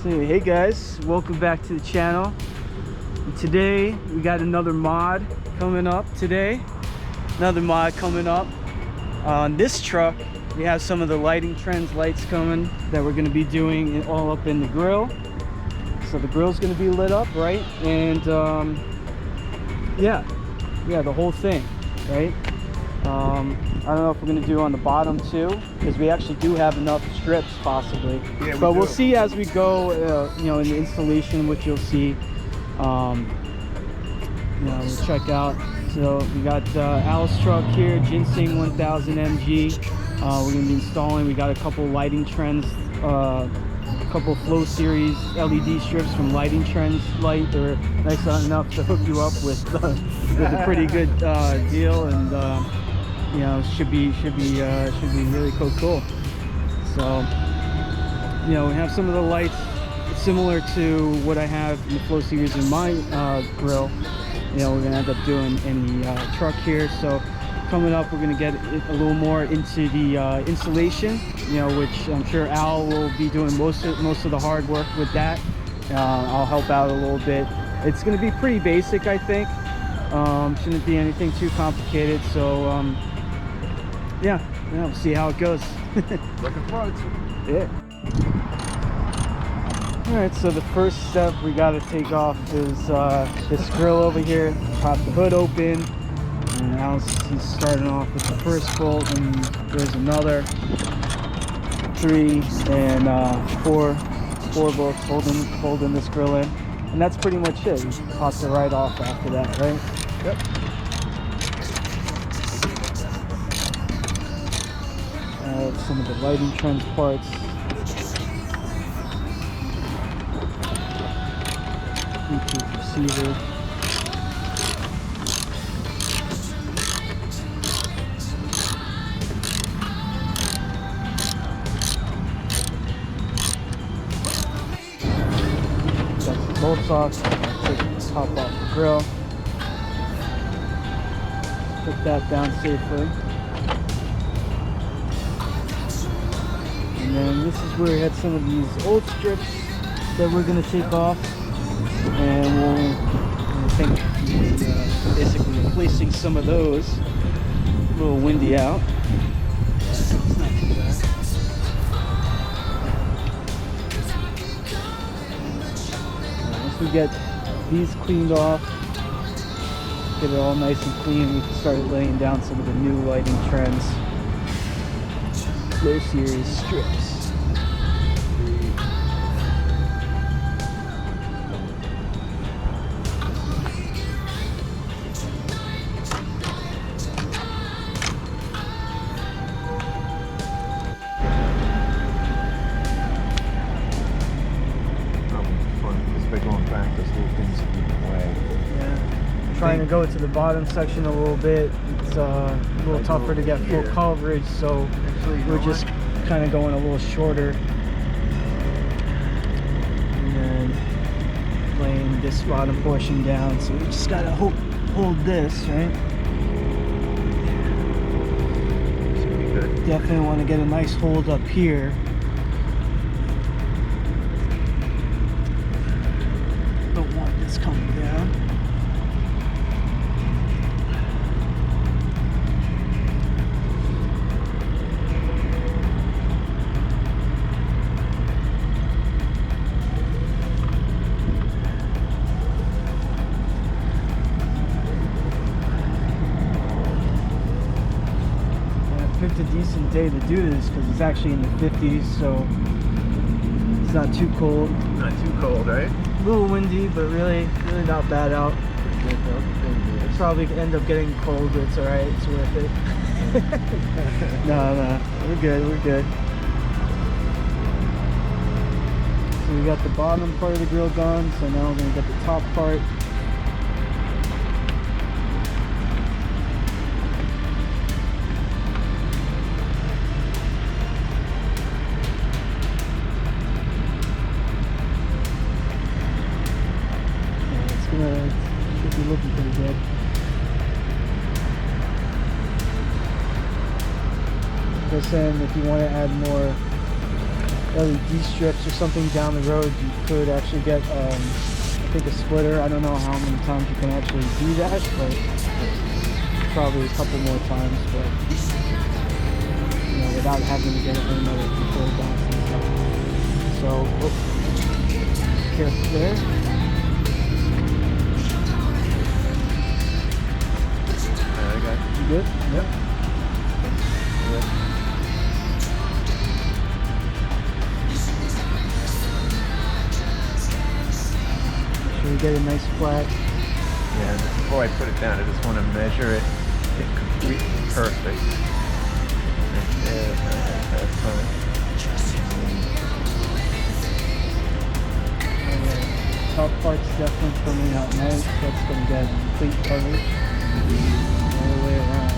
So anyway, hey guys, welcome back to the channel. And today we got another mod coming up today. Another mod coming up. On this truck, we have some of the Lightingtrendz lights coming that we're going to be doing all up in the grill. So the grill's going to be lit up, right? And yeah, the whole thing, right? I don't know if we're going to do on the bottom too, because we actually do have enough strips possibly. Yeah, but we'll see as we go, you know, in the installation, which you'll see. You know, we'll check out. So we got Al's truck here, Ginseng 1000 MG. We're going to be installing. We got a couple Lightingtrendz, a couple Flow Series LED strips from Lightingtrendz Light. They're nice enough to hook you up with a pretty good deal, and you know, should be really cool. So, you know, we have some of the lights similar to what I have in the Flow Series in my grill. You know, we're gonna end up doing in the truck here. So coming up, we're gonna get a little more into the installation, you know, which I'm sure Al will be doing most of the hard work with that. I'll help out a little bit. It's gonna be pretty basic, I think. Shouldn't be anything too complicated. So yeah, we'll see how it goes. Looking forward to it. Yeah. Alright, so the first step we got to take off is this grill over here. Pop the hood open, and now he's starting off with the first bolt, and there's another 3 and 4 bolts holding this grill in, and that's pretty much it. You pop it right off after that, right? Yep. Some of the Lightingtrendz parts. Bluetooth receiver. Got the bolts off. Take the top off the grill. Put that down safely. And then this is where we had some of these old strips that we're going to take off, and we'll basically replacing some of those. A little windy out. It's not too bad. Once we get these cleaned off, get it all nice and clean, we can start laying down some of the new Lightingtrendz Flow Series strips. Trying to go to the bottom section a little bit. It's a little tougher to get full coverage, so we're just kind of going a little shorter and then laying this bottom portion down. So we just gotta hold this, right? Definitely want to get a nice hold up here. Don't want this coming down. Picked a decent day to do this because it's actually in the 50s, so it's not too cold. Not too cold, right? A little windy, but really not bad out. Pretty good though. It'll probably end up getting cold, but it's alright, it's worth it. No, we're good. So we got the bottom part of the grill done, so now we're gonna get the top part. Should be looking pretty good. Like I said, if you want to add more LED strips or something down the road, you could actually get I think a splitter. I don't know how many times you can actually do that, but probably a couple more times, but you know, without having to get another control box and stuff. So careful there. You good? Yep. Make sure you get a nice flat. Yeah, before I put it down, I just want to measure it completely perfect. Right there, that's fine. Top part's definitely coming out nice. That's going to get complete coverage all the way around.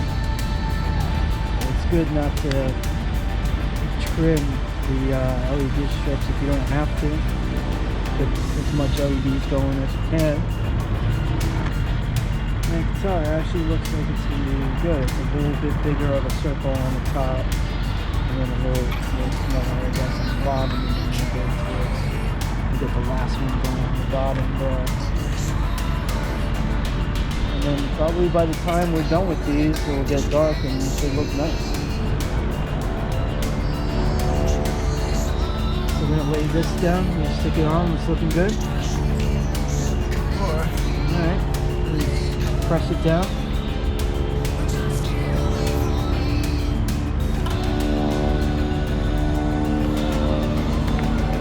It's good not to trim the LED strips if you don't have to. Get as much LEDs going as you can. And the guitar actually looks like it's going to be good. It's a little bit bigger of a circle on the top, and then a little smaller, I guess, on the bottom. And then you go towards, you get the last one going on the bottom there. And then probably by the time we're done with these, it will get dark and it should look nice. So we're gonna lay this down, we're gonna stick it on, it's looking good. Alright, press it down.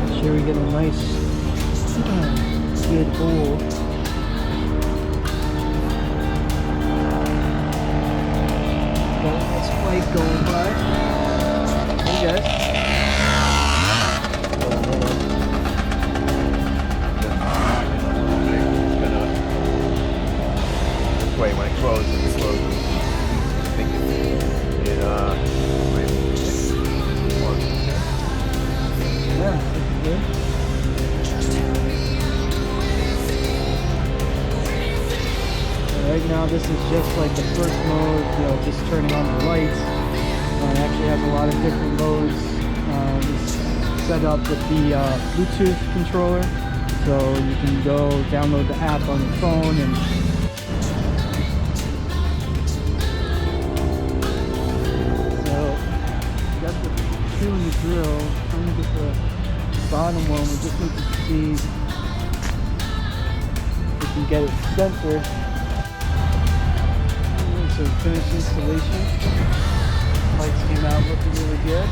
Make sure we get a nice good hole. That's light going by. Hey guys. This way, when it closes, I think it Yeah, looking good. Right now this is just like the first mode, you know, just turning on the lights. It actually has a lot of different modes. It's set up with the Bluetooth controller, so you can go download the app on your phone and so you got the two in the grill. I'm gonna get the bottom one. We just need to see if we can get it centered. So finished installation. Lights came out looking really good.